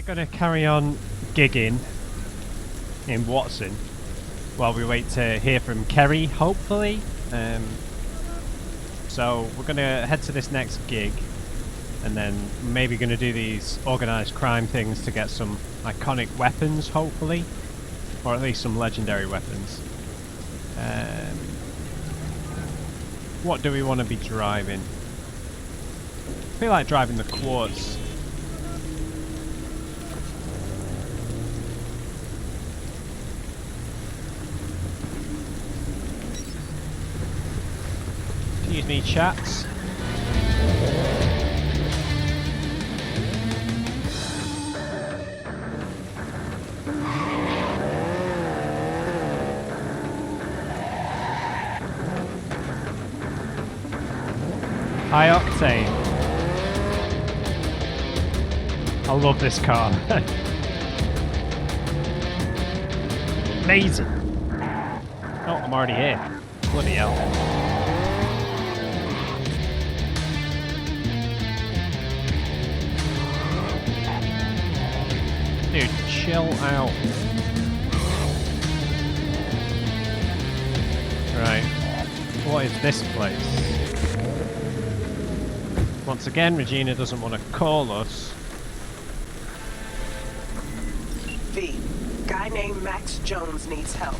gonna carry on gigging in Watson while we wait to hear from Kerry, hopefully. So we're gonna head to this next gig, and then maybe gonna do these organised crime things to get some iconic weapons, hopefully, or at least some legendary weapons. What do we want to be driving? I feel like driving the Quartz. Excuse me, chats. High octane. I love this car. Amazing. Oh, I'm already here. Bloody hell. Dude, chill out. Right. What is this place? Once again, Regina doesn't want to call us. V, guy named Max Jones needs help.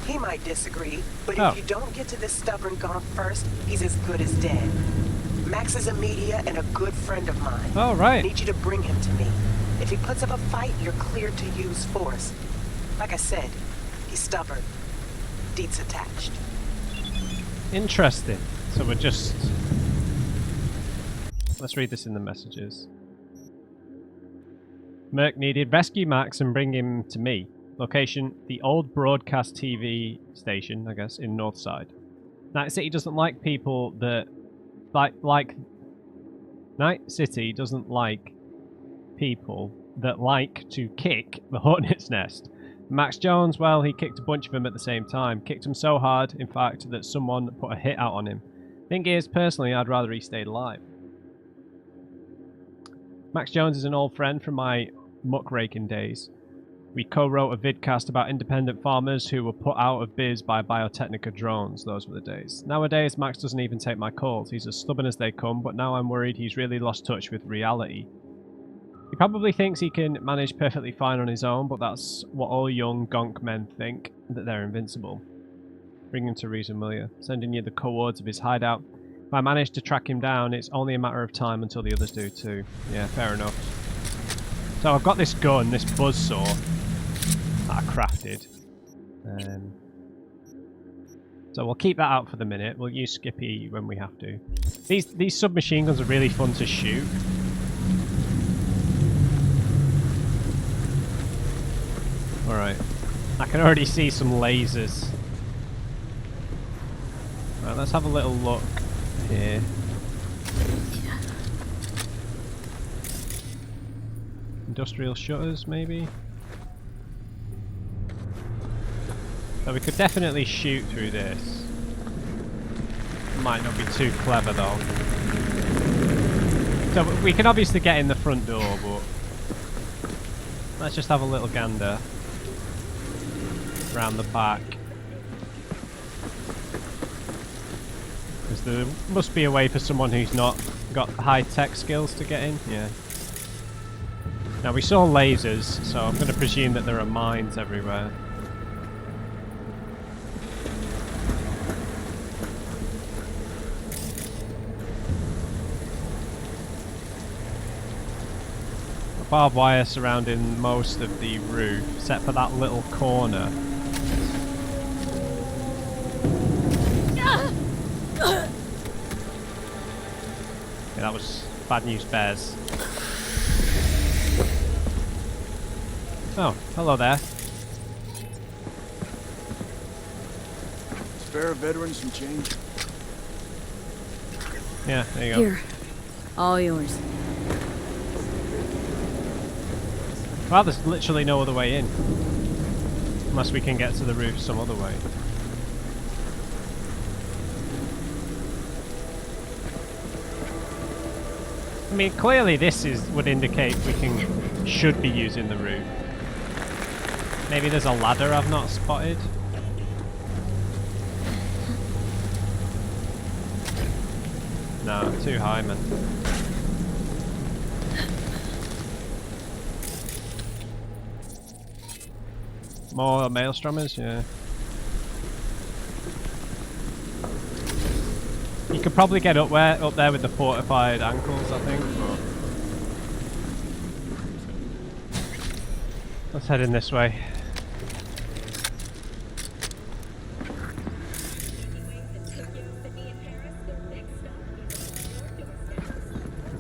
He might disagree, but if you don't get to this stubborn gonk first, he's as good as dead. Max is a media and a good friend of mine. Oh, right. I need you to bring him to me. If he puts up a fight, you're cleared to use force. Like I said, he's stubborn. Deets attached. Interesting. So we're just... Let's read this in the messages. Merc needed rescue Max and bring him to me. Location, the old broadcast TV station, I guess, in Northside. Night City doesn't like people that... Night City doesn't like people that like to kick the Hornet's Nest. Max Jones, well, he kicked a bunch of them at the same time. Kicked him so hard, in fact, that someone put a hit out on him. Thing is, personally, I'd rather he stayed alive. Max Jones is an old friend from my muckraking days. We co-wrote a vidcast about independent farmers who were put out of biz by Biotechnica drones. Those were the days. Nowadays, Max doesn't even take my calls. He's as stubborn as they come, but now I'm worried he's really lost touch with reality. He probably thinks he can manage perfectly fine on his own, but that's what all young gonk men think, that they're invincible. Bring him to reason, will you? Sending you the coords of his hideout. If I manage to track him down, it's only a matter of time until the others do too. Yeah, fair enough. So I've got this gun, this buzzsaw, that I crafted. So we'll keep that out for the minute. We'll use Skippy when we have to. These submachine guns are really fun to shoot. Alright. I can already see some lasers. Right, let's have a little look here. Industrial shutters, maybe? So we could definitely shoot through this. Might not be too clever though. So we can obviously get in the front door, but let's just have a little gander around the back. Because there must be a way for someone who's not got high-tech skills to get in. Yeah. Now we saw lasers, so I'm going to presume that there are mines everywhere. Barbed wire surrounding most of the roof, except for that little corner. Yeah, that was bad news bears. Oh, hello there. Spare veterans some change. Yeah, there you go. Here, all yours. Well, there's literally no other way in. Unless we can get to the roof some other way. I mean, clearly this would indicate we should be using the roof. Maybe there's a ladder I've not spotted. No, too high, man. More maelstrommers, yeah. You could probably get up there with the fortified ankles, I think. But let's head in this way.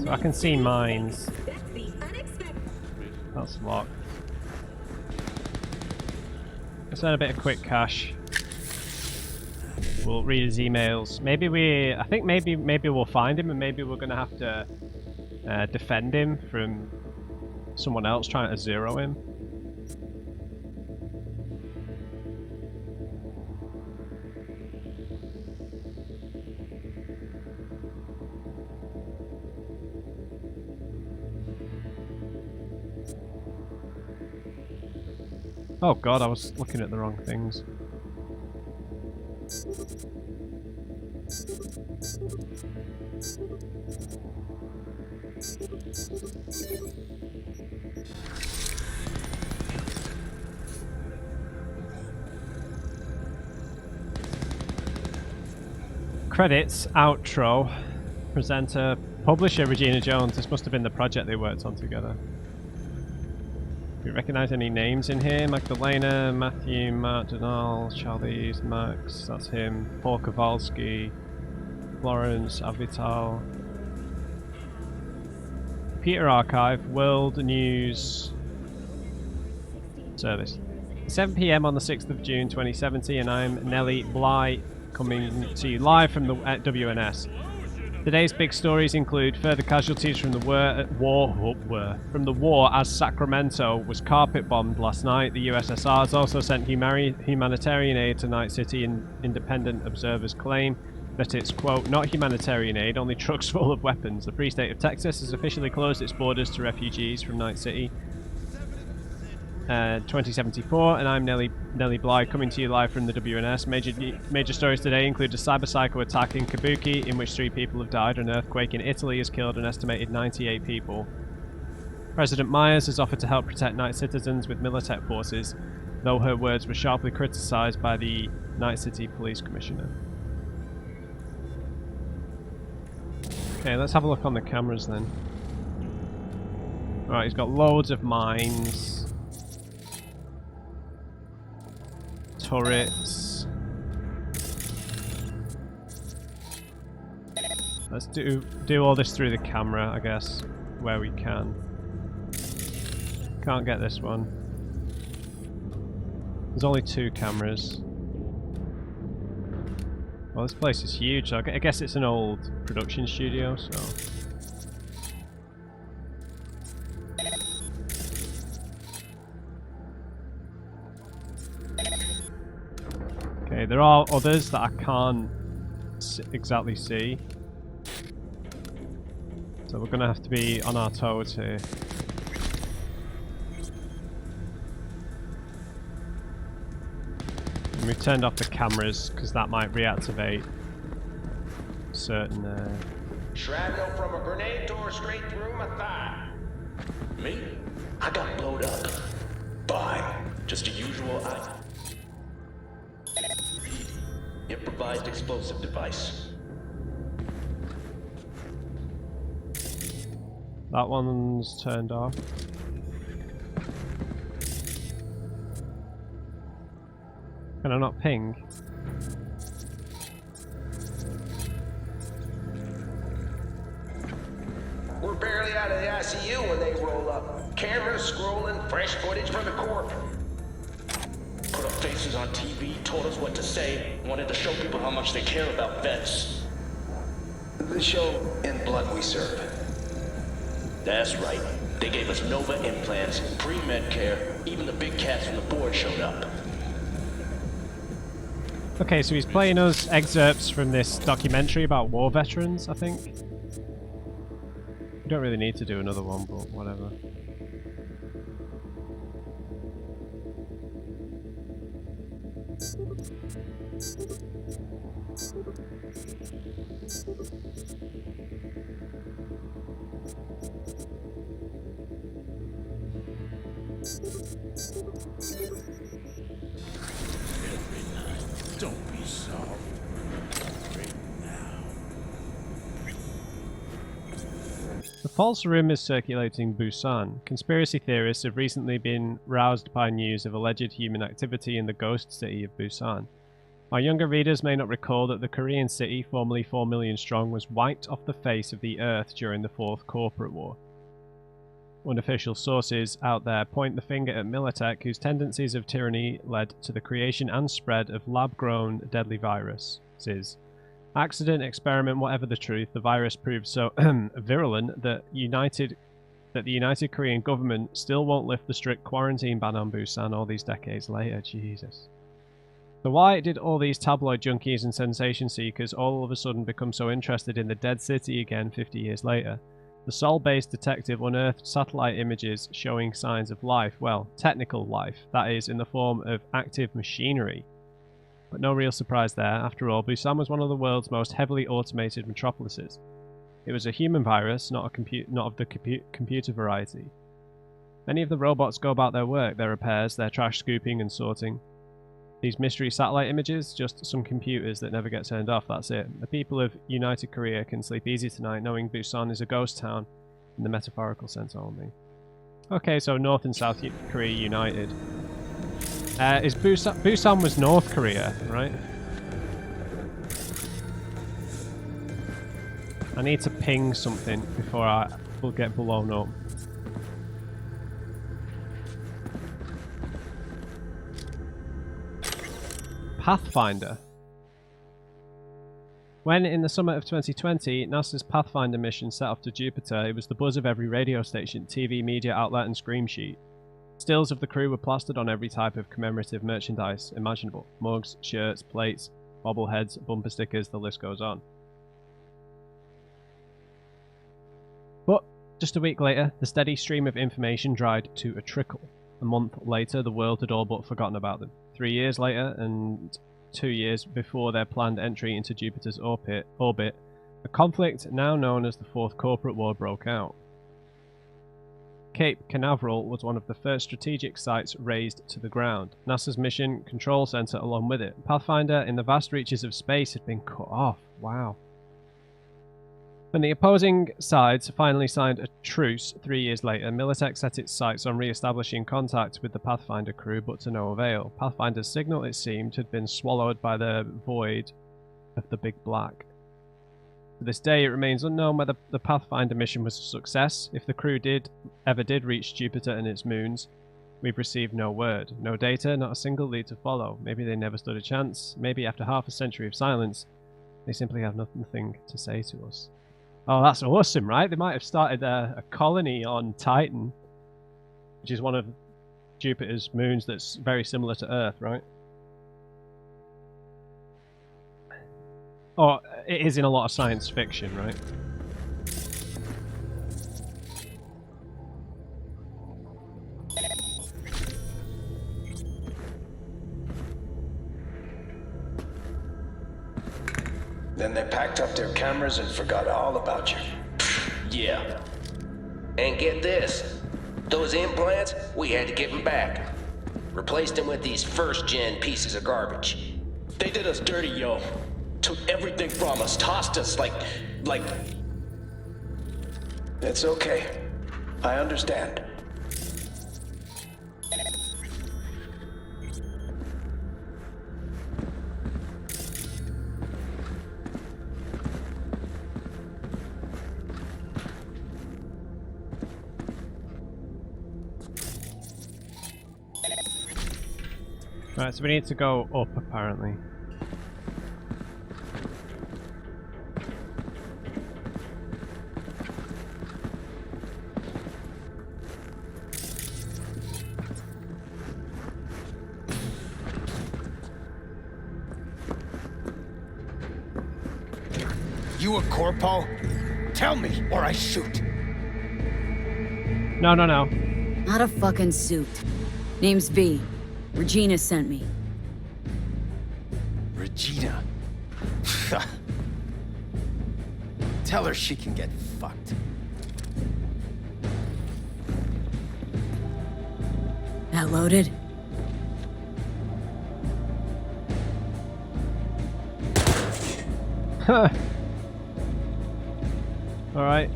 So I can see mines. That's locked. Let's earn a bit of quick cash. We'll read his emails. I think maybe we'll find him, and maybe we're gonna have to defend him from someone else trying to zero him. Oh god, I was looking at the wrong things. Credits, outro, presenter, publisher Regina Jones. This must have been the project they worked on together. Do you recognise any names in here? Magdalena, Matthew, Matt, Donal, Charlize, Max, that's him. Paul Kowalski, Florence, Avital. Peter Archive, World News Service. 7 PM on the 6th of June 2070, and I'm Nellie Bly, coming to you live from the WNS. Today's big stories include further casualties from the war as Sacramento was carpet bombed last night. The USSR has also sent humanitarian aid to Night City, and independent observers claim that it's, quote, not humanitarian aid, only trucks full of weapons. The Free State of Texas has officially closed its borders to refugees from Night City. 2074, and I'm Nellie Bly, coming to you live from the WNS. Major stories today include a cyber psycho attack in Kabuki, in which 3 people have died. An earthquake in Italy has killed an estimated 98 people. President Myers has offered to help protect Night citizens with Militech forces, though her words were sharply criticised by the Night City Police Commissioner. Okay, let's have a look on the cameras then. Alright, he's got loads of mines. Turrets. Let's do all this through the camera, I guess, where we can. Can't get this one. There's only 2 cameras. Well, this place is huge, so I guess it's an old production studio, so... Okay, there are others that I can't exactly see. So we're gonna have to be on our toes here. And we've turned off the cameras because that might reactivate certain... Shrapnel from a grenade tore straight through my thigh. Me? I got blowed up. Fine. Just a usual item. Improvised explosive device. That one's turned off. Can I not ping? We're barely out of the ICU when they roll up. Cameras scrolling, fresh footage for the corp. Put up faces on TV, told us what to say, wanted to show people how much they care about vets. The show In Blood We Serve. That's right. They gave us Nova implants, pre-med care, even the big cats on the board showed up. Okay, so he's playing us excerpts from this documentary about war veterans, I think. don't really need to do another one, but whatever. Don't be sorry. Right now. The false rumours circulating Busan. Conspiracy theorists have recently been roused by news of alleged human activity in the ghost city of Busan. Our younger readers may not recall that the Korean city, formerly 4 million strong, was wiped off the face of the earth during the Fourth Corporate War. Unofficial sources out there point the finger at Militech, whose tendencies of tyranny led to the creation and spread of lab-grown deadly viruses. Accident, experiment, whatever the truth, the virus proved so virulent that the United Korean government still won't lift the strict quarantine ban on Busan all these decades later. Jesus. So why did all these tabloid junkies and sensation seekers all of a sudden become so interested in the dead city again 50 years later? The Seoul-based detective unearthed satellite images showing signs of life, well, technical life, that is, in the form of active machinery. But no real surprise there. After all, Busan was one of the world's most heavily automated metropolises. It was a human virus, not of the computer variety. Many of the robots go about their work, their repairs, their trash scooping and sorting. These mystery satellite images, just some computers that never get turned off, that's it. The people of United Korea can sleep easy tonight knowing Busan is a ghost town, in the metaphorical sense only. Okay, so North and South Korea united. Is Busan was North Korea, right? I need to ping something before I will get blown up. Pathfinder. When, in the summer of 2020, NASA's Pathfinder mission set off to Jupiter, it was the buzz of every radio station, TV, media outlet and scream sheet. Stills of the crew were plastered on every type of commemorative merchandise imaginable. Mugs, shirts, plates, bobbleheads, bumper stickers, the list goes on. But, just a week later, the steady stream of information dried to a trickle. A month later, the world had all but forgotten about them. 3 years later, and 2 years before their planned entry into Jupiter's orbit, a conflict now known as the Fourth Corporate War broke out. Cape Canaveral was one of the first strategic sites razed to the ground. NASA's Mission Control Center along with it. Pathfinder in the vast reaches of space had been cut off. Wow. When the opposing sides finally signed a truce 3 years later, Militech set its sights on re-establishing contact with the Pathfinder crew, but to no avail. Pathfinder's signal, it seemed, had been swallowed by the void of the Big Black. To this day, it remains unknown whether the Pathfinder mission was a success. If the crew ever did reach Jupiter and its moons, we've received no word. No data, not a single lead to follow. Maybe they never stood a chance. Maybe after half a century of silence, they simply have nothing to say to us. Oh, that's awesome, right? They might have started a colony on Titan, which is one of Jupiter's moons that's very similar to Earth, right? Or it is in a lot of science fiction, right? Then they packed up their cameras and forgot all about you. Yeah. And get this. Those implants, we had to give them back. Replaced them with these first-gen pieces of garbage. They did us dirty, yo. Took everything from us, tossed us like... It's okay. I understand. Right, so we need to go up, apparently. You a corpo? Tell me, or I shoot. No, no, no. Not a fucking suit. Name's V. Regina sent me. Regina. Tell her she can get fucked. That loaded? Alright.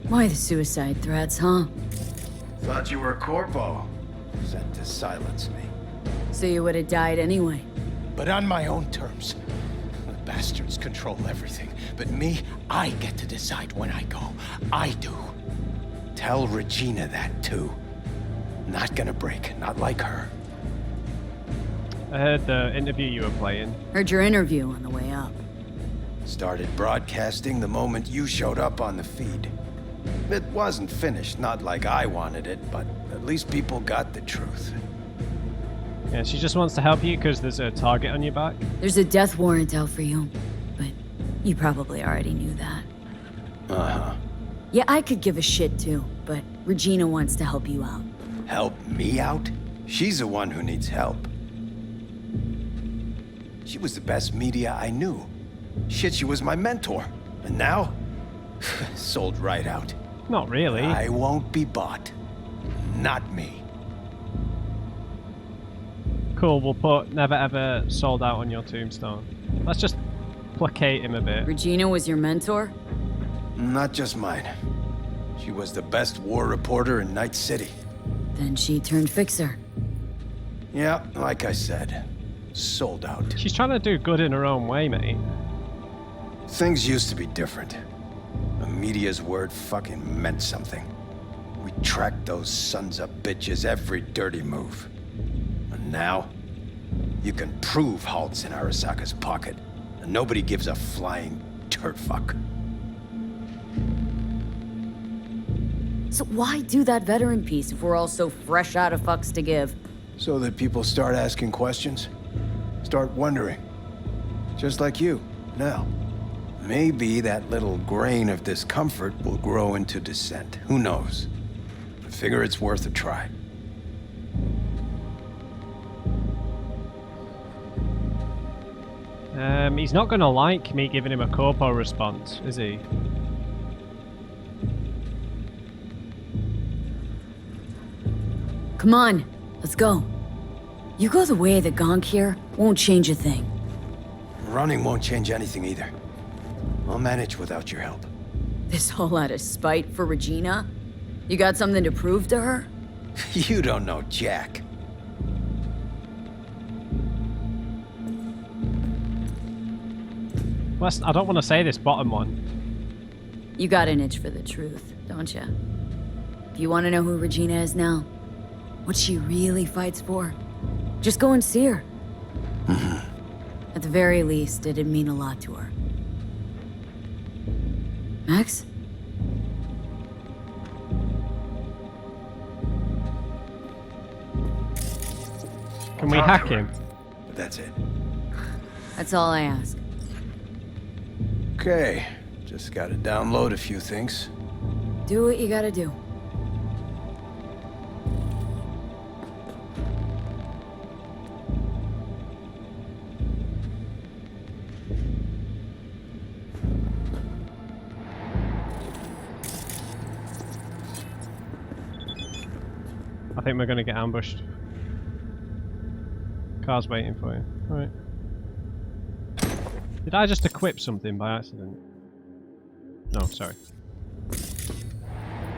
Why the suicide threats, huh? Thought you were a corpo. Sent to silence me. So you would have died anyway. But on my own terms. The bastards control everything. But me, I get to decide when I go. I do. Tell Regina that too. Not gonna break, not like her. I heard the interview you were playing. Heard your interview on the way up. Started broadcasting the moment you showed up on the feed. It wasn't finished, not like I wanted it, but at least people got the truth. Yeah, she just wants to help you because there's a target on your back. There's a death warrant out for you, but you probably already knew that. Uh-huh. Yeah, I could give a shit too, but Regina wants to help you out. Help me out? She's the one who needs help. She was the best media I knew. Shit, she was my mentor. And now? Sold right out. Not really. I won't be bought. Not me. Cool, we'll put never ever sold out on your tombstone. Let's just placate him a bit. Regina was your mentor? Not just mine. She was the best war reporter in Night City. Then she turned fixer. Yeah, like I said. Sold out. She's trying to do good in her own way, mate. Things used to be different. The media's word fucking meant something. We tracked those sons of bitches every dirty move. And now, you can prove Halt's in Arasaka's pocket, and nobody gives a flying turd fuck. So why do that veteran piece if we're all so fresh out of fucks to give? So that people start asking questions, start wondering. Just like you, now. Maybe that little grain of discomfort will grow into dissent. Who knows? I figure it's worth a try. He's not gonna like me giving him a corpo response, is he? Come on, let's go. You go the way of the gonk here, won't change a thing. Running won't change anything either. I'll manage without your help. This all out of spite for Regina? You got something to prove to her? You don't know Jack. Wes, I don't want to say this bottom one. You got an itch for the truth, don't you? Do you want to know who Regina is now? What she really fights for? Just go and see her. At the very least, it'd mean a lot to her. Max? Can we hack him? But that's it. That's all I ask. Okay, just gotta download a few things. Do what you gotta do. I think we're gonna get ambushed. Car's waiting for you. Alright. Did I just equip something by accident? No, sorry.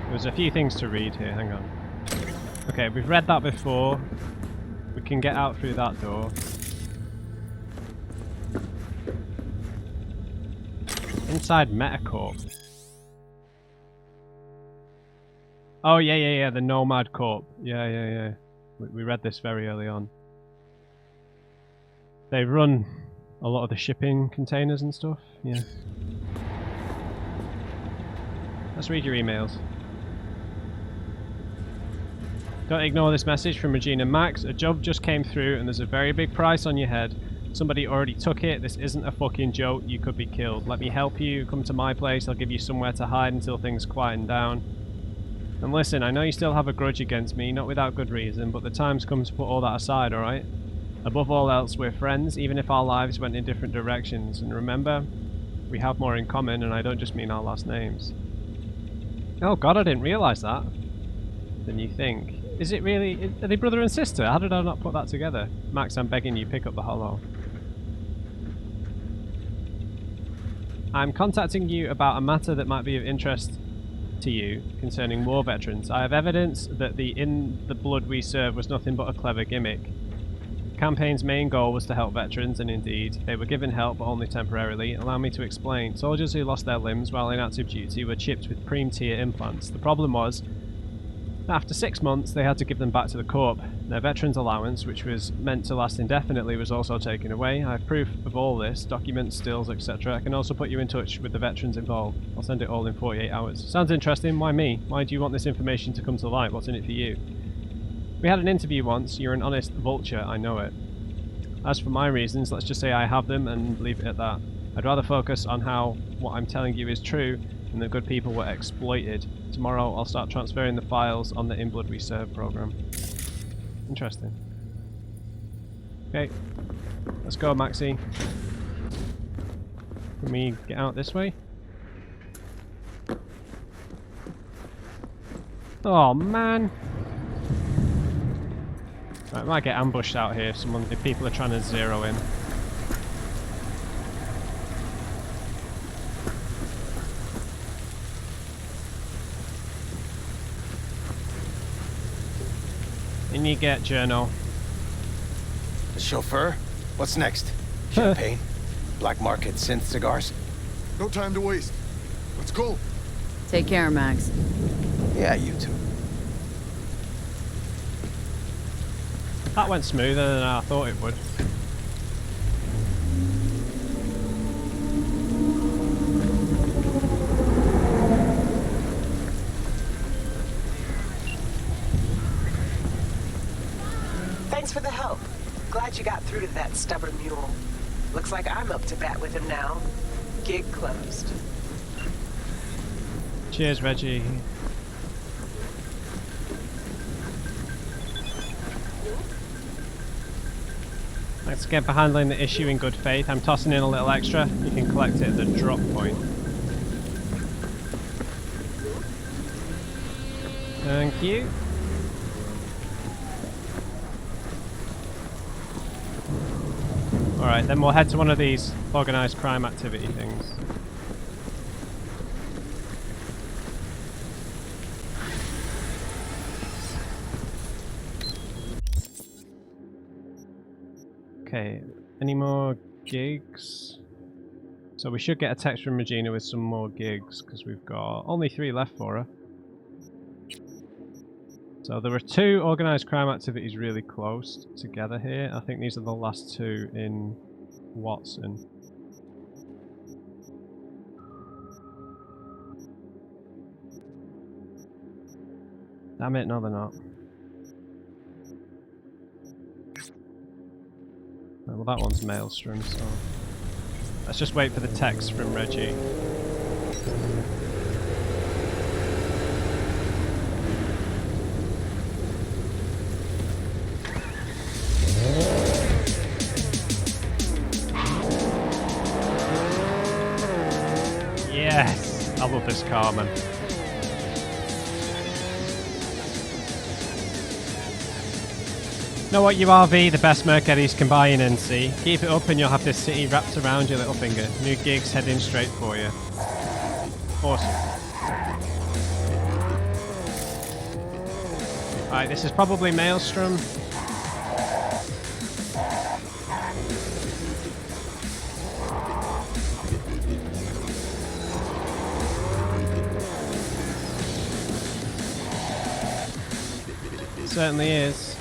There's a few things to read here, hang on. Okay, we've read that before. We can get out through that door. Inside Metacorp. Oh, yeah, the Nomad Corp. Yeah. We read this very early on. They run a lot of the shipping containers and stuff, yeah. Let's read your emails. Don't ignore this message from Regina Max. A job just came through and there's a very big price on your head. Somebody already took it. This isn't a fucking joke. You could be killed. Let me help you. Come to my place. I'll give you somewhere to hide until things quieten down. And listen, I know you still have a grudge against me, not without good reason, but the time's come to put all that aside, alright? Above all else, we're friends, even if our lives went in different directions. And remember, we have more in common, and I don't just mean our last names. Oh god, I didn't realise that. Than you think. Is it really... Are they brother and sister? How did I not put that together? Max, I'm begging you, pick up the holo. I'm contacting you about a matter that might be of interest to you concerning war veterans. I have evidence that the In the Blood We Serve was nothing but a clever gimmick. The campaign's main goal was to help veterans, and indeed, they were given help, but only temporarily. Allow me to explain. Soldiers who lost their limbs while in active duty were chipped with Preem-tier implants. The problem was, after 6 months, they had to give them back to the Corps. Their veterans allowance, which was meant to last indefinitely, was also taken away. I have proof of all this, documents, stills, etc. I can also put you in touch with the veterans involved. I'll send it all in 48 hours. Sounds interesting. Why me? Why do you want this information to come to light? What's in it for you? We had an interview once. You're an honest vulture, I know it. As for my reasons, let's just say I have them and leave it at that. I'd rather focus on how what I'm telling you is true and the good people were exploited. Tomorrow I'll start transferring the files on the In Blood We Serve program. Interesting. Okay, let's go, Maxie. Can we get out this way? Oh man! Right, I might get ambushed out here if people are trying to zero in. In you get, Journo. The chauffeur? What's next? Champagne? Black market synth cigars? No time to waste. Let's go. Take care, Max. Yeah, you too. That went smoother than I thought it would. Thanks for the help. Glad you got through to that stubborn mule. Looks like I'm up to bat with him now. Gig closed. Cheers, Reggie. Thanks again for handling the issue in good faith. I'm tossing in a little extra. You can collect it at the drop point. Thank you. Alright, then we'll head to one of these organised crime activity things. Okay, any more gigs? So we should get a text from Regina with some more gigs, because we've got only 3 left for her. So there were 2 organised crime activities really close together here. I think these are the last 2 in Watson. Damn it, no they're not. Well, that one's Maelstrom, so... Let's just wait for the text from Reggie. Yes! I love this car, man. Know what, you RV, the best Mercedes can buy in NC. Keep it up and you'll have this city wrapped around your little finger. New gigs heading straight for you. Awesome. Alright, this is probably Maelstrom. It certainly is.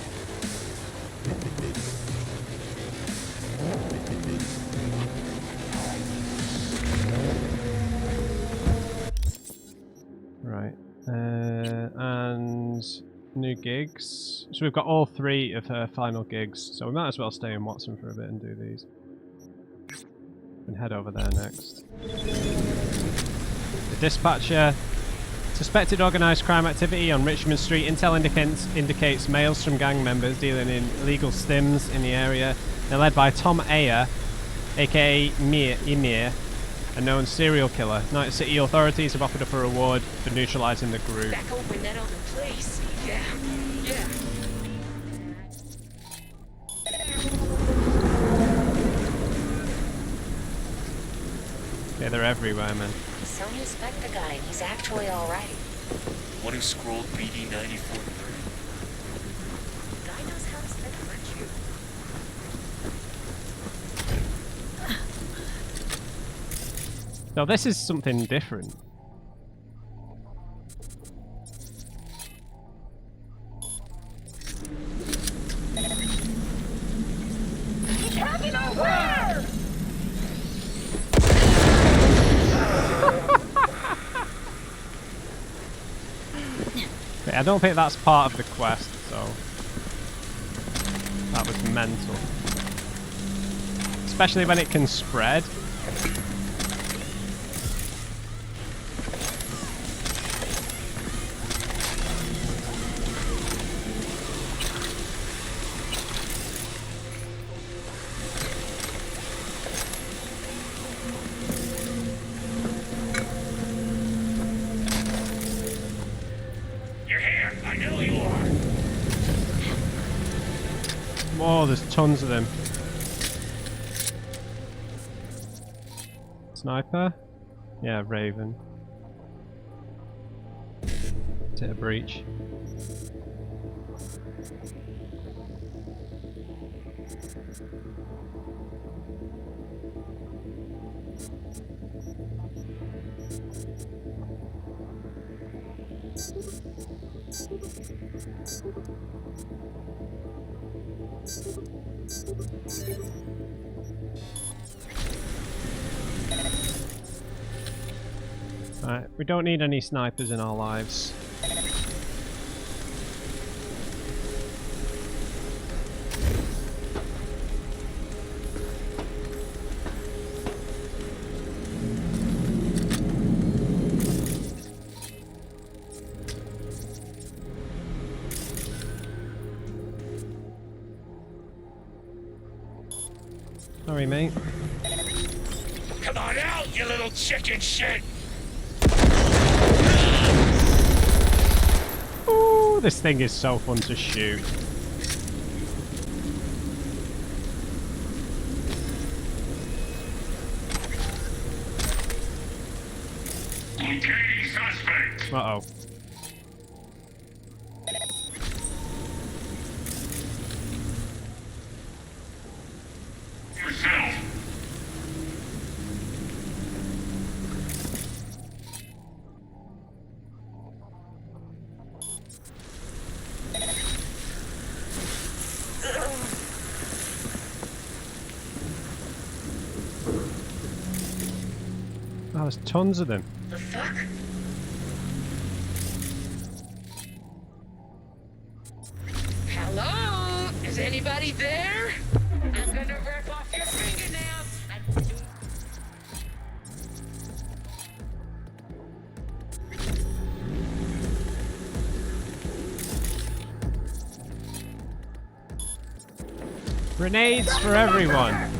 Right, and new gigs. So we've got all 3 of her final gigs, so we might as well stay in Watson for a bit and do these. And head over there next. The dispatcher Suspected organised crime activity on Richmond Street. Intel indicates males from gang members dealing in illegal stims in the area. They're led by Tom Ayer, aka Emir, a known serial killer. United City authorities have offered up a reward for neutralising the group. Back open that other place. Yeah. Yeah, they're everywhere, man. Sony spec the guy, and he's actually alright. One who scrolled BD 9430. Guy knows how to spec a virtue. No, this is something different. He's having a war! I don't think that's part of the quest, so that was mental. Especially when it can spread. Oh, there's tons of them. Sniper? Yeah, Raven. Is it a breach? Alright, we don't need any snipers in our lives. Sorry, mate. Come on out, you little chicken shit! Ooh, this thing is so fun to shoot. Locating suspect. Uh-oh. Yourself. Oh, there's tons of them. The fuck? Hello? Is anybody there? I'm gonna rip off your fingernails and... Grenades for everyone.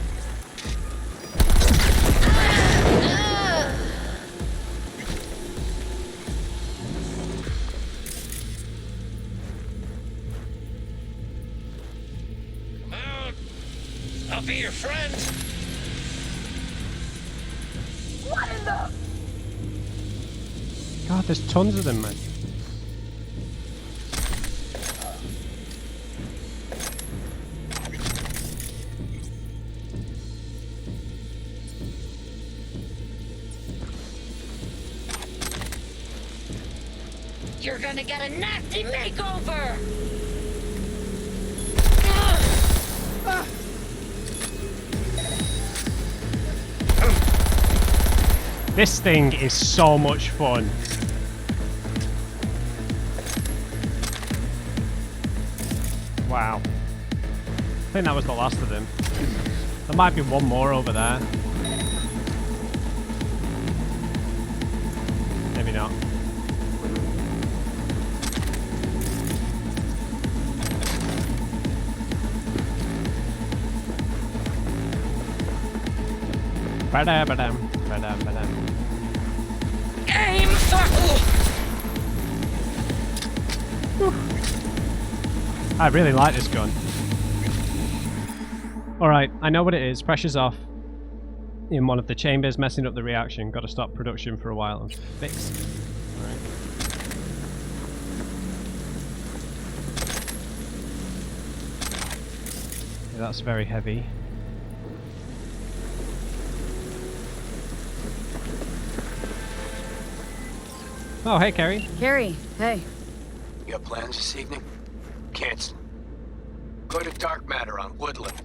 I'll be your friend. What in the... God, there's tons of them, man. You're gonna get a nasty makeover! This thing is so much fun. Wow. I think that was the last of them. There might be one more over there. Maybe not. Ba-da-ba-dam, ba-dam. Aim! I really like this gun. Alright, I know what it is. Pressure's off in one of the chambers, messing up the reaction. Got to stop production for a while and fix it. Alright. Yeah, that's very heavy. Oh, hey, Kerry. Carrie, hey. You got plans this evening? Cancel. Go to Dark Matter on Woodland.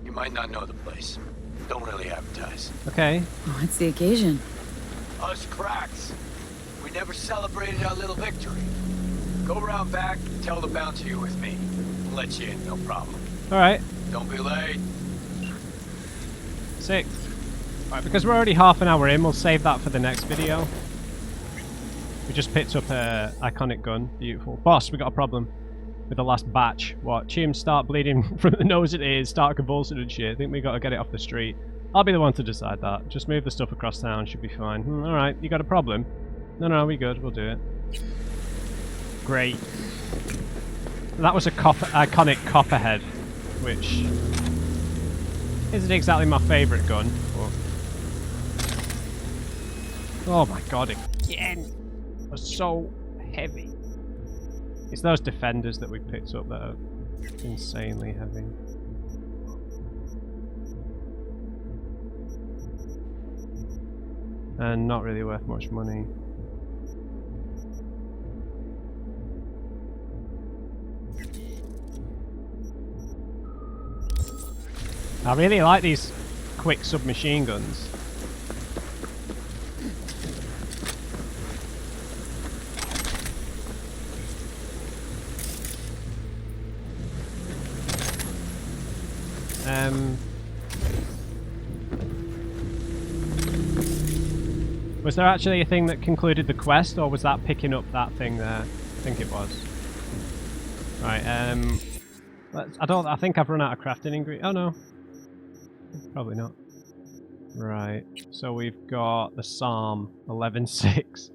You might not know the place. Don't really advertise. Okay. Oh, it's the occasion. Us cracks. We never celebrated our little victory. Go around back, tell the bounty you're with me. We'll let you in, no problem. Alright. Don't be late. Sick. Alright, because we're already half an hour in, we'll save that for the next video. We just picked up a iconic gun. Beautiful. Boss, we got a problem with the last batch. What? Chim start bleeding from the nose and ears, start convulsing and shit. I think we got to get it off the street. I'll be the one to decide that. Just move the stuff across town, should be fine. Alright, you got a problem? No, we good. We'll do it. Great. That was a iconic copperhead, which isn't exactly my favourite gun, but... Oh my god, again! It was so heavy. It's those defenders that we picked up that are insanely heavy. And not really worth much money. I really like these quick submachine guns. Was there actually a thing that concluded the quest, or was that picking up that thing there? I think it was. Right, I think I've run out of crafting ingredients. Oh no. Probably not. Right, so we've got the Psalm 11:6.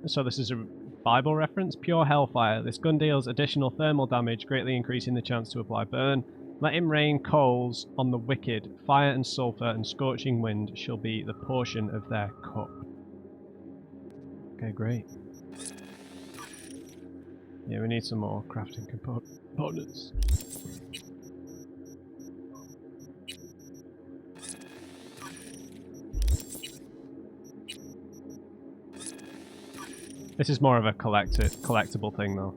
So this is a Bible reference. Pure hellfire. This gun deals additional thermal damage, greatly increasing the chance to apply burn. Let him rain coals on the wicked. Fire and sulphur and scorching wind shall be the portion of their cup. Okay, great. Yeah, we need some more crafting components. This is more of a collectible thing, though.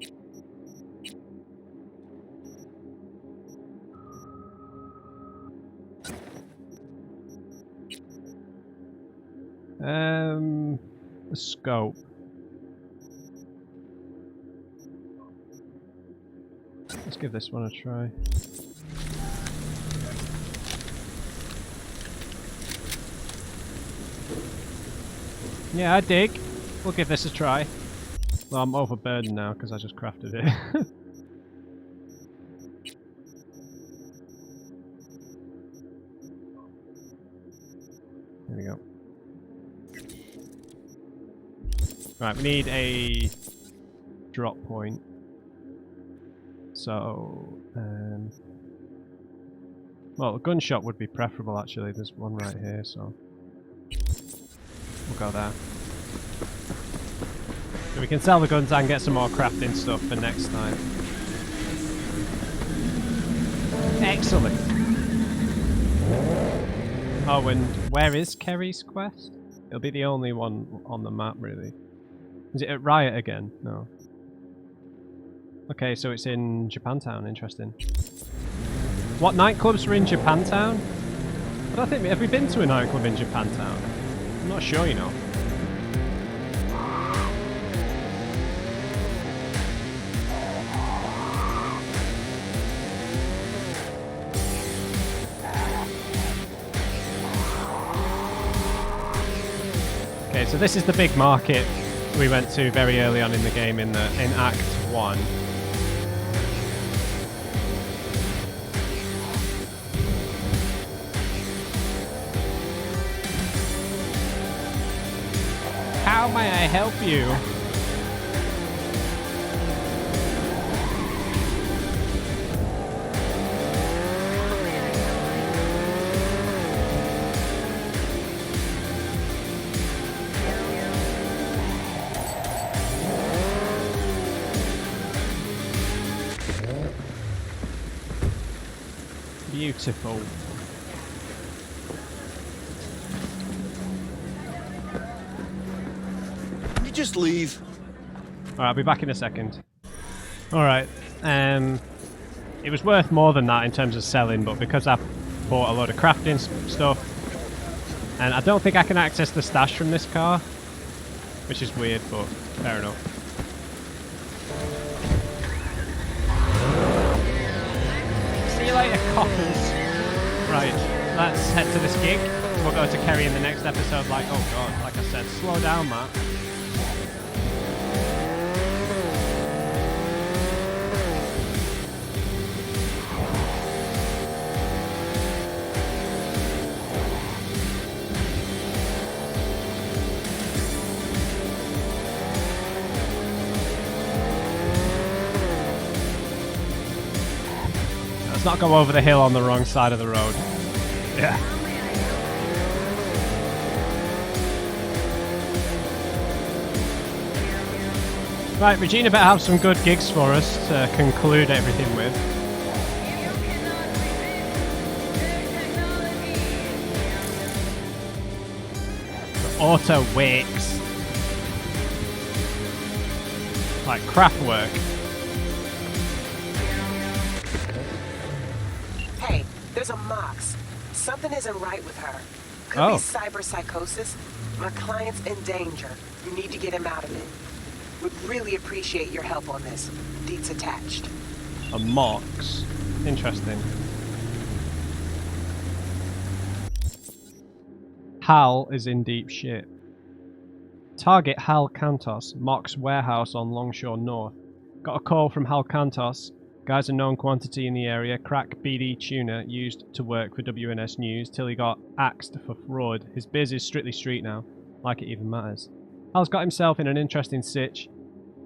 The scope. Let's give this one a try. Yeah, I dig. We'll give this a try. Well, I'm overburdened now because I just crafted it. There we go. Right, we need a drop point. So, well, a gunshot would be preferable actually. There's one right here, so we'll go there. So we can sell the guns and get some more crafting stuff for next time. Excellent. Oh, and where is Kerry's quest? It'll be the only one on the map, really. Is it at Riot again? No. Okay, so it's in Japantown. Interesting. What nightclubs were in Japantown? I don't think... Have we been to a nightclub in Japantown? I'm not sure, you know. Okay, so this is the big market we went to very early on in the game in Act 1. How may I help you? Beautiful. Can you just leave? Alright, I'll be back in a second. Alright, it was worth more than that in terms of selling, but because I bought a load of crafting stuff, and I don't think I can access the stash from this car, which is weird, but fair enough. See you later, coppers. Right, let's head to this gig. We'll go to Kerry in the next episode. Like, oh god, like I said, slow down, Matt. Let's not go over the hill on the wrong side of the road. Yeah. Right, Regina better have some good gigs for us to conclude everything with. The auto wakes. Like craft work. Hey, there's a Mox. Something isn't right with her. Could be cyberpsychosis. My client's in danger. You need to get him out of it. Would really appreciate your help on this. Deeds attached. A Mox. Interesting. Hal is in deep shit. Target Hal Cantos, Mox warehouse on Longshore North. Got a call from Hal Cantos. Guy's a known quantity in the area. Crack BD tuner used to work for WNS News till he got axed for fraud. His biz is strictly street now. Like it even matters. Hal's got himself in an interesting sitch.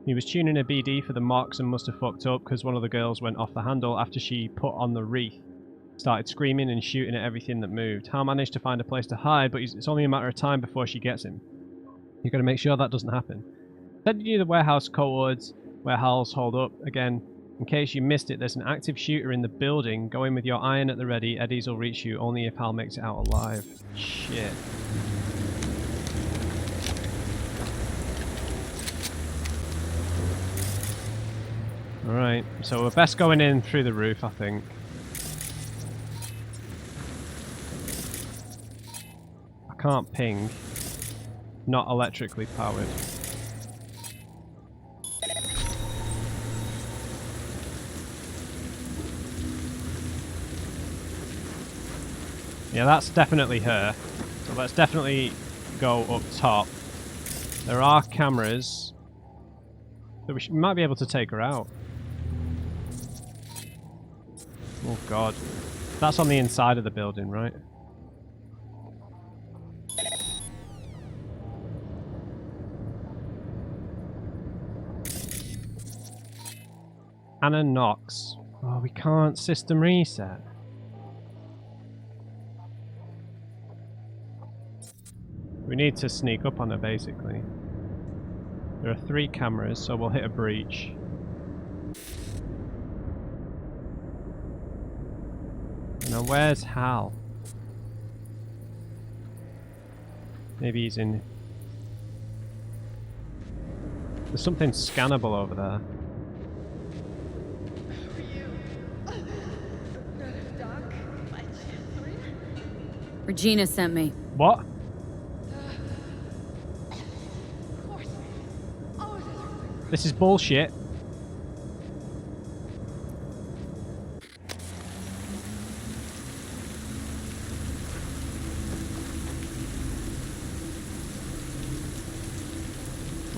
He was tuning a BD for the Mox and must have fucked up because one of the girls went off the handle after she put on the wreath. Started screaming and shooting at everything that moved. Hal managed to find a place to hide, but it's only a matter of time before she gets him. You've got to make sure that doesn't happen. Send you the warehouse codes where Hal's holed up. Again, in case you missed it, there's an active shooter in the building. Go in with your iron at the ready. Eddies will reach you only if Hal makes it out alive. Shit. Alright, so we're best going in through the roof, I think. I can't ping. Not electrically powered. Yeah, that's definitely her. So let's definitely go up top. There are cameras. So we might be able to take her out. Oh god. That's on the inside of the building, right? Anna Knox. Oh, we can't system reset. We need to sneak up on her, basically. There are 3 cameras, so we'll hit a breach. Now, where's Hal? Maybe he's in... There's something scannable over there. Regina sent me. What? This is bullshit.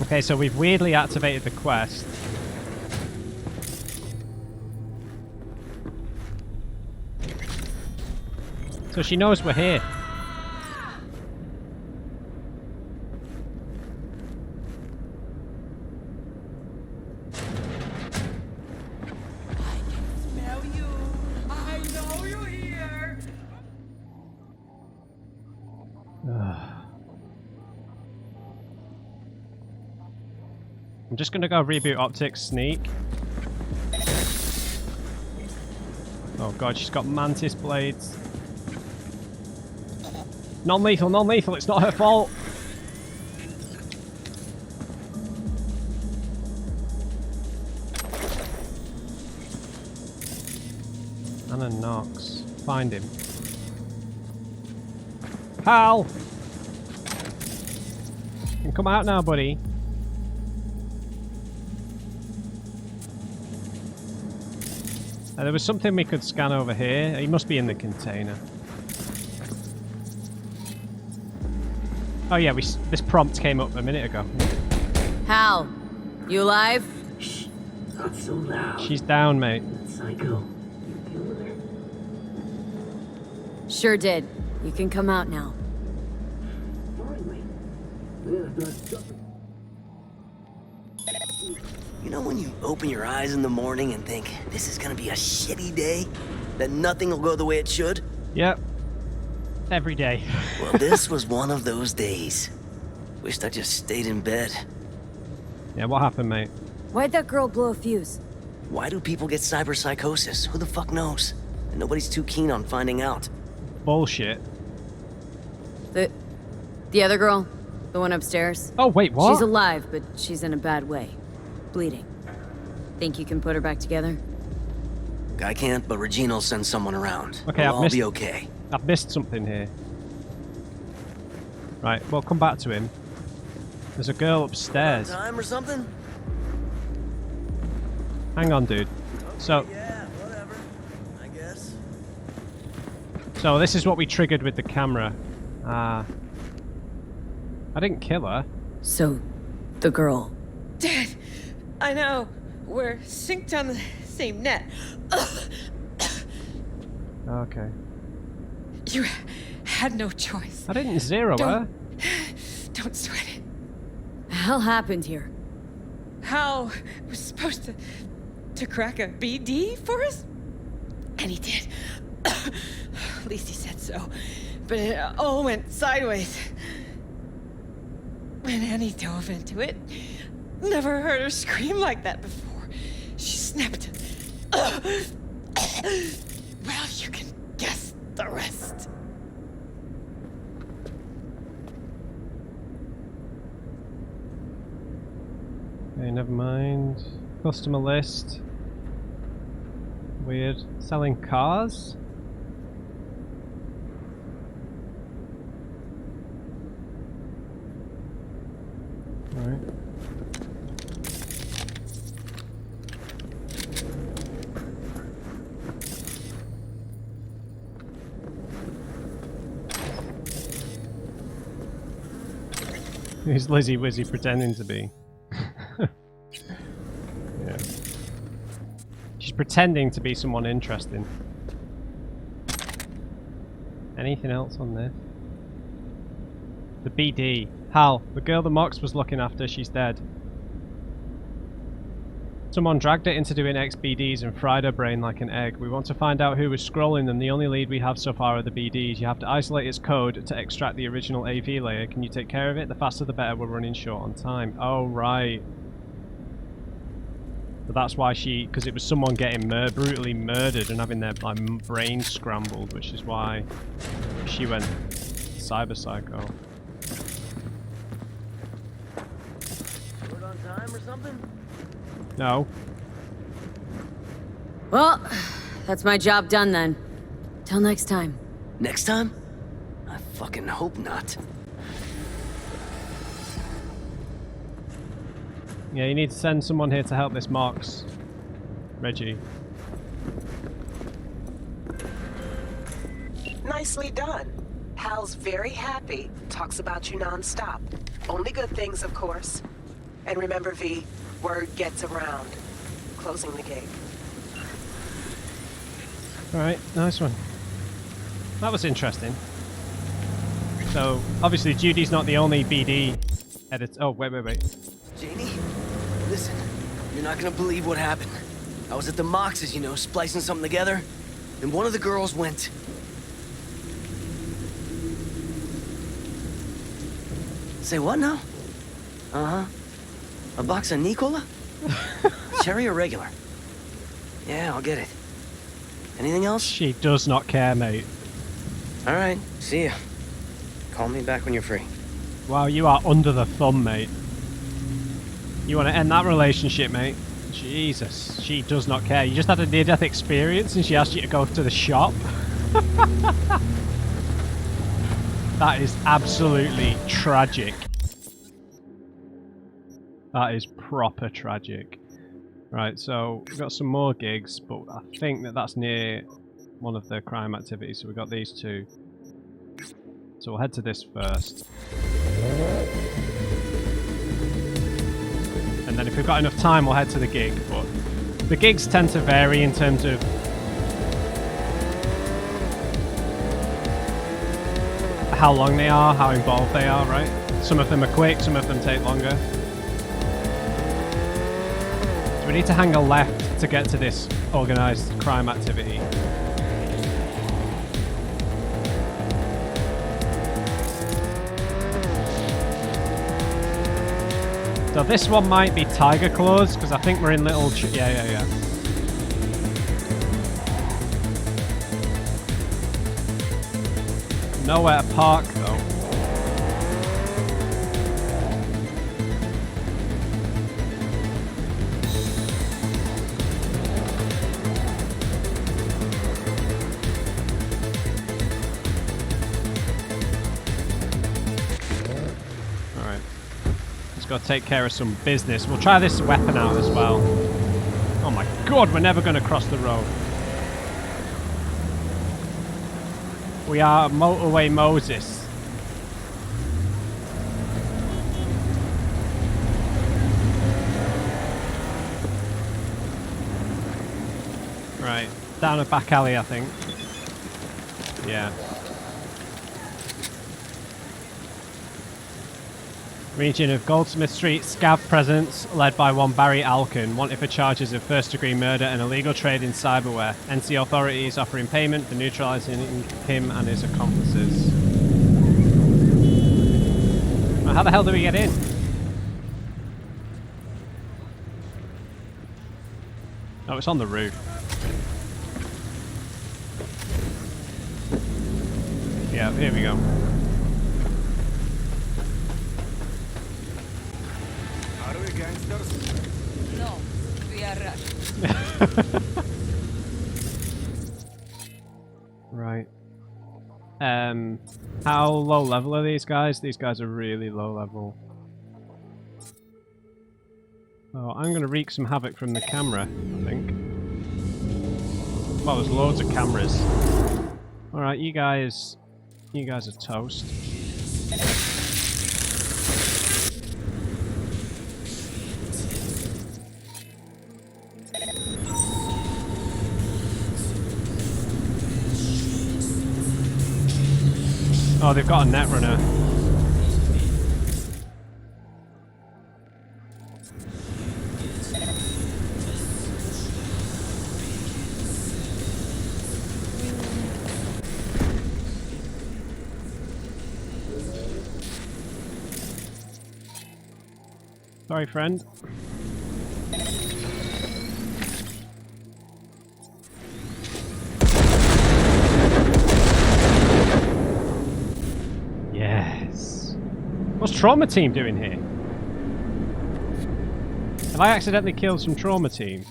Okay, so we've weirdly activated the quest. So she knows we're here. I'm just gonna go reboot optics, sneak. Oh god, she's got mantis blades. Non-lethal, non-lethal, it's not her fault. Anna Knox. Find him. Hal! You can come out now, buddy. There was something we could scan over here. He must be in the container. Oh yeah, this prompt came up a minute ago. Hal, you alive? Shh, not so loud. She's down, mate. Psycho, you deal with her. Sure did. You can come out now. Finally. You know when you open your eyes in the morning and think, this is gonna be a shitty day? That nothing will go the way it should? Yep. Every day. Well, this was one of those days. Wished I just stayed in bed. Yeah, what happened, mate? Why'd that girl blow a fuse? Why do people get cyberpsychosis? Who the fuck knows? And nobody's too keen on finding out. Bullshit. The other girl? The one upstairs? Oh, wait, what? She's alive, but she's in a bad way. Bleeding. Think you can put her back together? I can't, but Regina'll send someone around. Okay, I'll be okay. I've missed something here. Right, we'll come back to him. There's a girl upstairs. Time or something? Hang on, dude. So, Yeah, whatever. I guess. so this is what we triggered with the camera. I didn't kill her. So, the girl. Dad, I know. We're synced on the same net. Okay. You had no choice. I didn't zero her. Don't sweat it. The hell happened here? Hal was supposed to crack a BD for us? And he did. At least he said so. But it all went sideways. When Annie dove into it, never heard her scream like that before. She snapped. Well, you can guess the rest. Okay, never mind. Customer list. Weird. Selling cars? Alright. Who's Lizzie Wizzy pretending to be? Yeah. She's pretending to be someone interesting. Anything else on this? The BD. Hal, the girl the Mox was looking after, she's dead. Someone dragged it into doing XBDs and fried her brain like an egg. We want to find out who was scrolling them. The only lead we have so far are the BDs. You have to isolate its code to extract the original AV layer. Can you take care of it? The faster the better, we're running short on time. Oh, right. So that's why because it was someone getting brutally murdered and having their brain scrambled, which is why she went cyber psycho. Word on time or something? No. Well, that's my job done then. Till next time. Next time? I fucking hope not. Yeah, you need to send someone here to help this Mox. Reggie. Nicely done. Hal's very happy. Talks about you non-stop. Only good things, of course. And remember, V, word gets around. Closing the gate. Alright, nice one. That was interesting. So, obviously Judy's not the only BD editor. Oh, wait. Janie, listen, you're not gonna believe what happened. I was at the Mox's, splicing something together, and one of the girls went. Say what now? Uh-huh. A box of Nicola? Cherry or regular? Yeah, I'll get it. Anything else? She does not care, mate. All right, see ya. Call me back when you're free. Wow, you are under the thumb, mate. You want to end that relationship, mate? Jesus, she does not care. You just had a near-death experience and she asked you to go to the shop? That is absolutely tragic. That is proper tragic. Right, so we've got some more gigs, but I think that that's near one of the crime activities, so we've got these two. So we'll head to this first. And then if we've got enough time, we'll head to the gig, but the gigs tend to vary in terms of how long they are, how involved they are, right? Some of them are quick, some of them take longer. So we need to hang a left to get to this organised crime activity. So this one might be Tiger Claws, because I think we're in little... Yeah. Nowhere to park, though. Got to take care of some business. We'll try this weapon out as well. Oh my god, we're never going to cross the road. We are Motorway Moses. Right, down a back alley, I think. Yeah. Region of Goldsmith Street, Scav presence, led by one Barry Alkin, wanted for charges of first-degree murder and illegal trade in cyberware. NC authorities offering payment for neutralising him and his accomplices. Now, how the hell do we get in? Oh, it's on the roof. Yeah, here we go. No, we are Russian. Right. How low level are these guys? These guys are really low level. Oh, I'm going to wreak some havoc from the camera, I think. Well, there's loads of cameras. Alright, you guys are toast. Oh, they've got a netrunner. Sorry, friend. Yes. What's Trauma Team doing here? Have I accidentally killed some Trauma Team?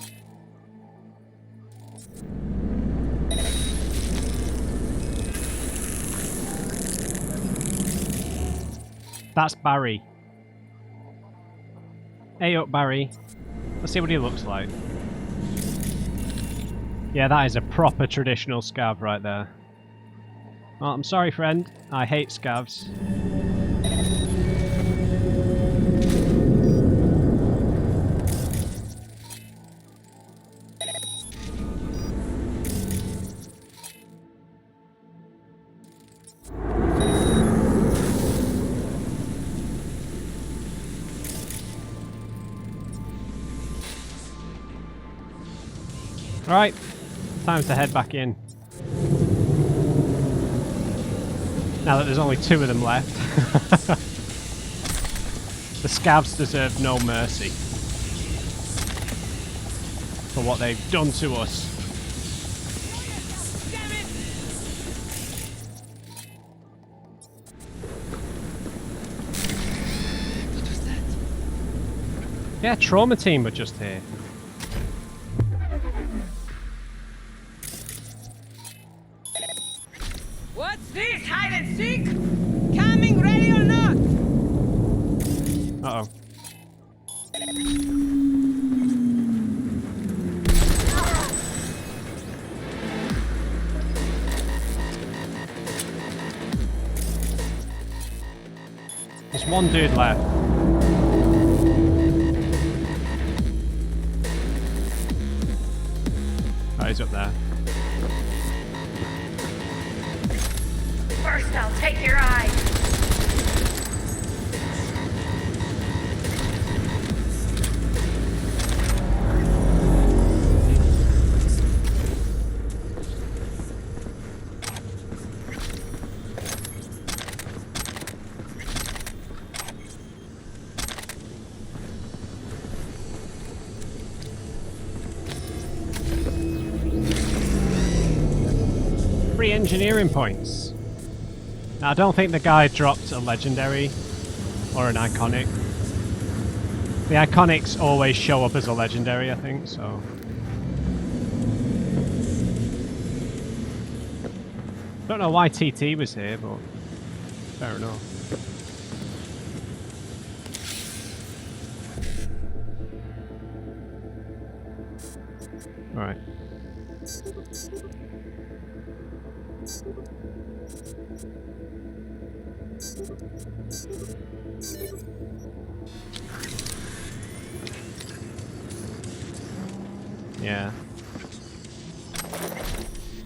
That's Barry. Hey up, Barry. Let's see what he looks like. Yeah, that is a proper traditional scav right there. Well, I'm sorry, friend. I hate scavs. Alright, time to head back in. Now that there's only two of them left. The scavs deserve no mercy for what they've done to us. What was that? Yeah, trauma team were just here. What's this? Hide and seek? Coming, ready or not? Uh-oh. There's one dude left. Oh, he's up there. First, I'll take your eye. Free engineering points. Now, I don't think the guy dropped a legendary or an iconic. The iconics always show up as a legendary, I think, so. Don't know why TT was here, but fair enough. Alright. Yeah.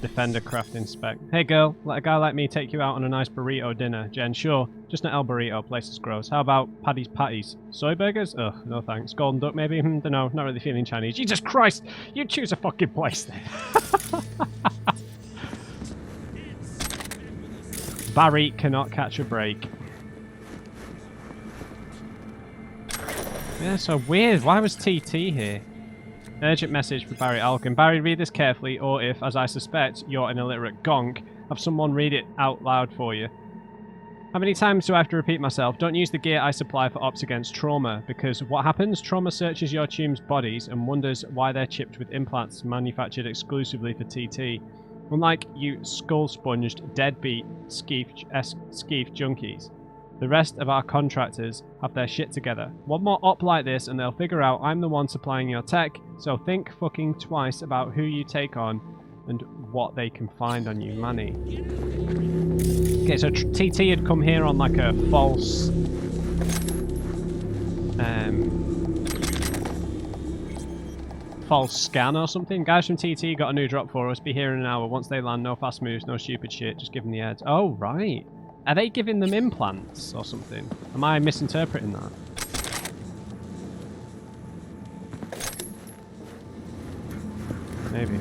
Defender crafting spec. Hey girl, let a guy like me take you out on a nice burrito dinner. Jen, sure. Just not El Burrito, place is gross. How about Paddy's Patties? Soy burgers? Ugh, no thanks. Golden Duck maybe? Dunno, not really feeling Chinese. Jesus Christ! You choose a fucking place then. Barry cannot catch a break. Yeah, so weird. Why was TT here? Urgent message for Barry Alkin. Barry, read this carefully, or if, as I suspect, you're an illiterate gonk, have someone read it out loud for you. How many times do I have to repeat myself? Don't use the gear I supply for ops against trauma, because what happens? Trauma searches your team's bodies and wonders why they're chipped with implants manufactured exclusively for TT. Unlike you skull-sponged, deadbeat, skeef junkies. The rest of our contractors have their shit together. One more op like this and they'll figure out I'm the one supplying your tech, so think fucking twice about who you take on and what they can find on you, Manny. Okay, so TT had come here on like a false... false scan or something. Guys from TT got a new drop for us. Be here in an hour. Once they land, no fast moves, no stupid shit. Just give them the heads. Oh, right. Are they giving them implants or something? Am I misinterpreting that? Maybe.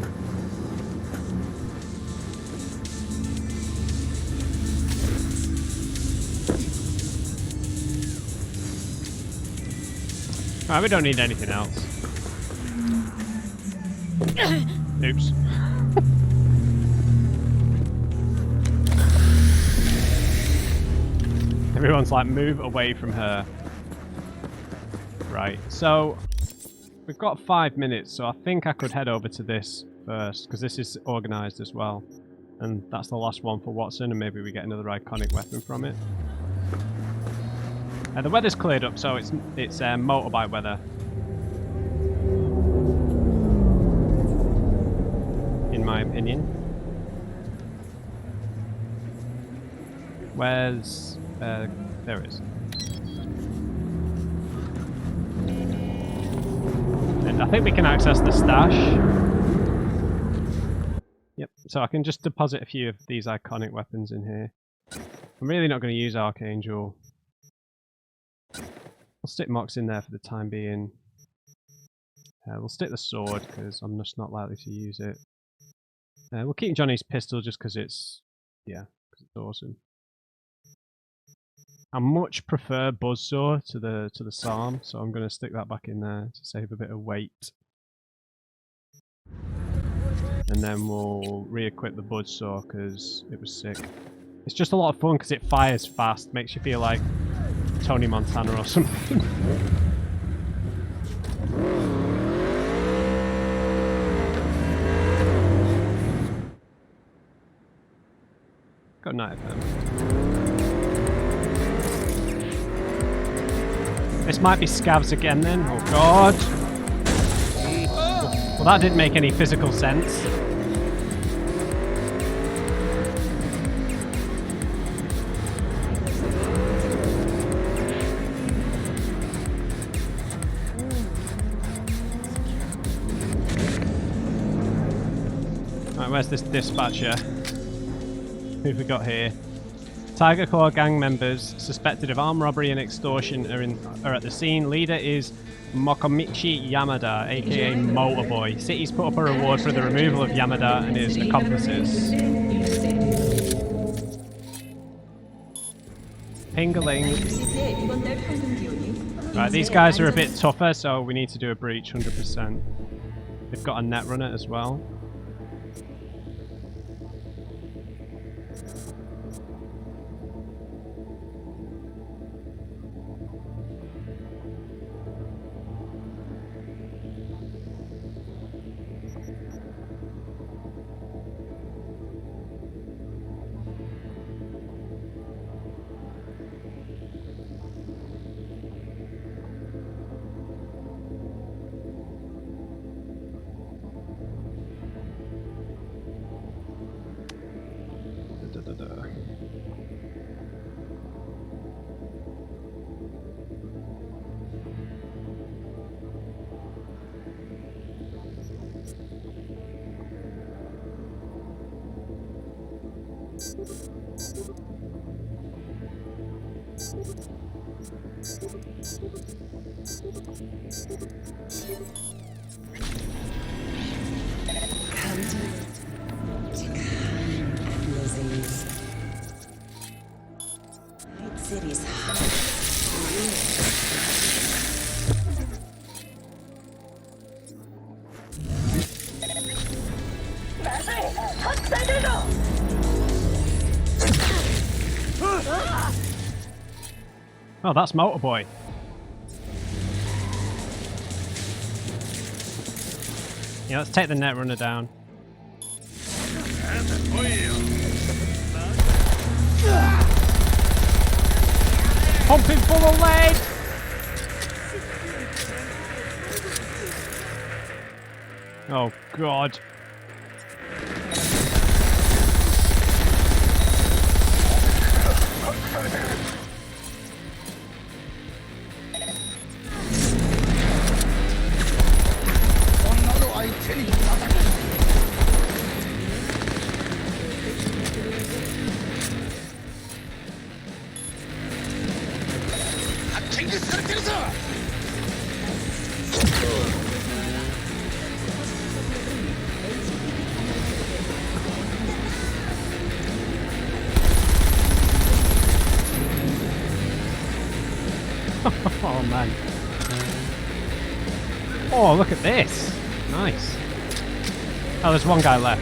Alright, we don't need anything else. Oops. Everyone's like, move away from her. Right, so we've got 5 minutes, so I think I could head over to this first, because this is organised as well. And that's the last one for Watson, and maybe we get another iconic weapon from it. The weather's cleared up, so it's motorbike weather. In my opinion. Where's... there it is. And I think we can access the stash. Yep, so I can just deposit a few of these iconic weapons in here. I'm really not going to use Archangel. I'll stick Mox in there for the time being. We'll stick the sword because I'm just not likely to use it. We'll keep Johnny's pistol just because it's... yeah, because it's awesome. I much prefer Buzzsaw to the Psalm, so I'm going to stick that back in there to save a bit of weight. And then we'll re-equip the Buzzsaw because it was sick. It's just a lot of fun because it fires fast, makes you feel like Tony Montana or something. Got 9 of them. This might be scavs again then. Oh god. Well, that didn't make any physical sense. Right, where's this dispatcher? Who've we got here? Tiger Claw gang members suspected of armed robbery and extortion are at the scene. Leader is Mokomichi Yamada, aka Motorboy. City's put up a reward for the removal of Yamada and his accomplices. Pingaling. Right, these guys are a bit tougher, so we need to do a breach 100%. They've got a net runner as well. City's hot. Oh, that's Motorboy. Yeah, let's take the net runner down. Pumping full of lead! Oh god. Oh man. Oh, look at this. Nice. Oh, there's one guy left.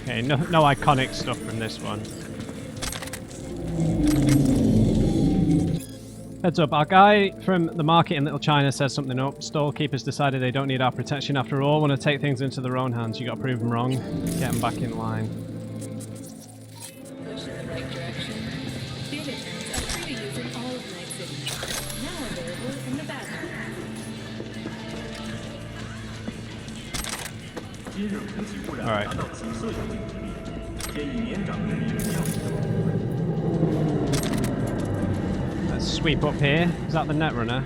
Okay, no iconic stuff from this one. Heads up, our guy from the market in Little China says something up. Stallkeepers decided they don't need our protection after all. Want to take things into their own hands. You got to prove them wrong. Get them back in line. Alright. Let's sweep up here. Is that the net runner?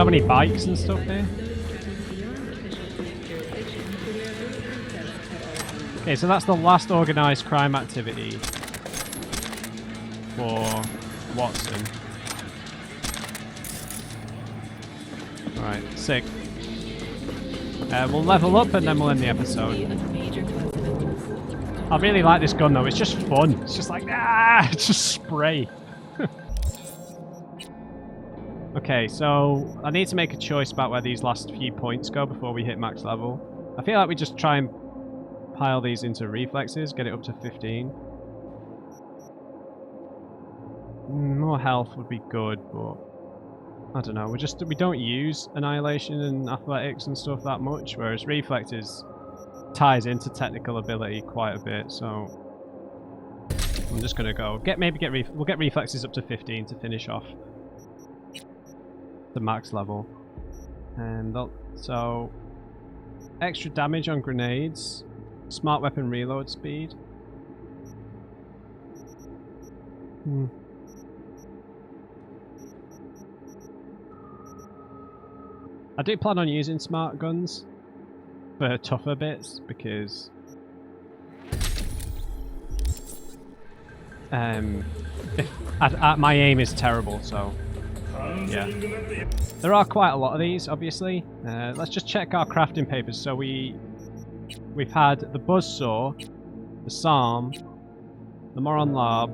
so many bikes and stuff here. Okay, so that's the last organised crime activity for Watson. Alright, sick. We'll level up and then we'll end the episode. I really like this gun though, it's just fun. It's just like, just spray. Okay, so I need to make a choice about where these last few points go before we hit max level. I feel like we just try and pile these into reflexes, get it up to 15. More health would be good, but I don't know. We don't use annihilation and athletics and stuff that much, whereas reflexes ties into technical ability quite a bit. So I'm just gonna go we'll get reflexes up to 15 to finish off the max level, and so extra damage on grenades, smart weapon reload speed. I do plan on using smart guns for tougher bits because my aim is terrible, so yeah. There are quite a lot of these, obviously. Let's just check our crafting papers. So we've had the buzzsaw, the Psalm, the Moron Lab.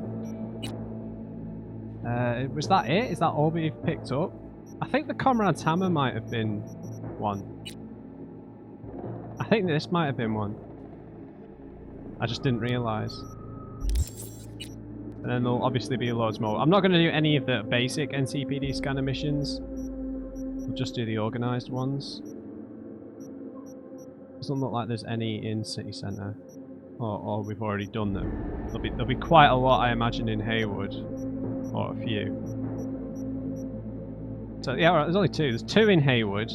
Was that it? Is that all we've picked up? I think the Comrade's Hammer might have been one. I think this might have been one. I just didn't realise. And then there'll obviously be loads more. I'm not going to do any of the basic NCPD scanner missions. We'll just do the organised ones. Doesn't look like there's any in City Centre. Or we've already done them. There'll be quite a lot, I imagine, in Haywood. Or a few. So yeah, right, there's only two. There's two in Haywood.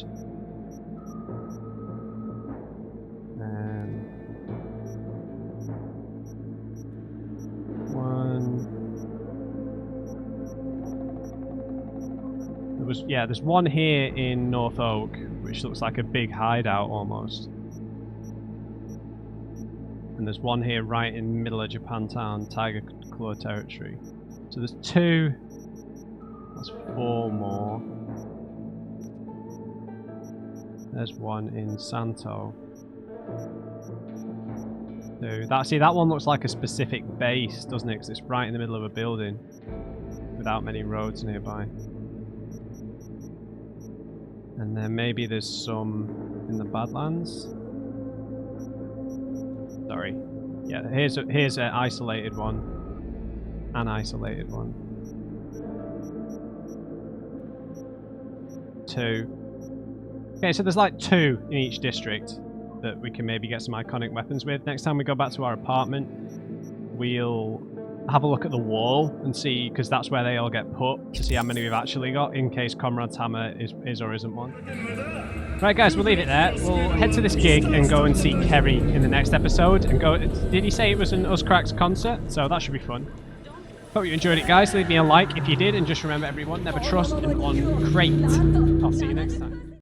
There's one here in North Oak, which looks like a big hideout almost. And there's one here right in the middle of Japantown, Tiger Claw territory. So there's two. That's four more. There's one in Santo. See, that one looks like a specific base, doesn't it? Because it's right in the middle of a building without many roads nearby. And then maybe there's some in the Badlands. Sorry. Yeah, here's an isolated one. An isolated one. Two. Okay, so there's like two in each district that we can maybe get some iconic weapons with. Next time we go back to our apartment, we'll have a look at the wall and see, because that's where they all get put, to see how many we've actually got, in case Comrade's Hammer is or isn't one. Right guys, we'll leave it there. We'll head to this gig and go and see Kerry in the next episode. And go. Did he say it was an Us Cracks concert? So that should be fun. Hope you enjoyed it, guys. Leave me a like if you did, and just remember, everyone, never trust an on crate. I'll see you next time.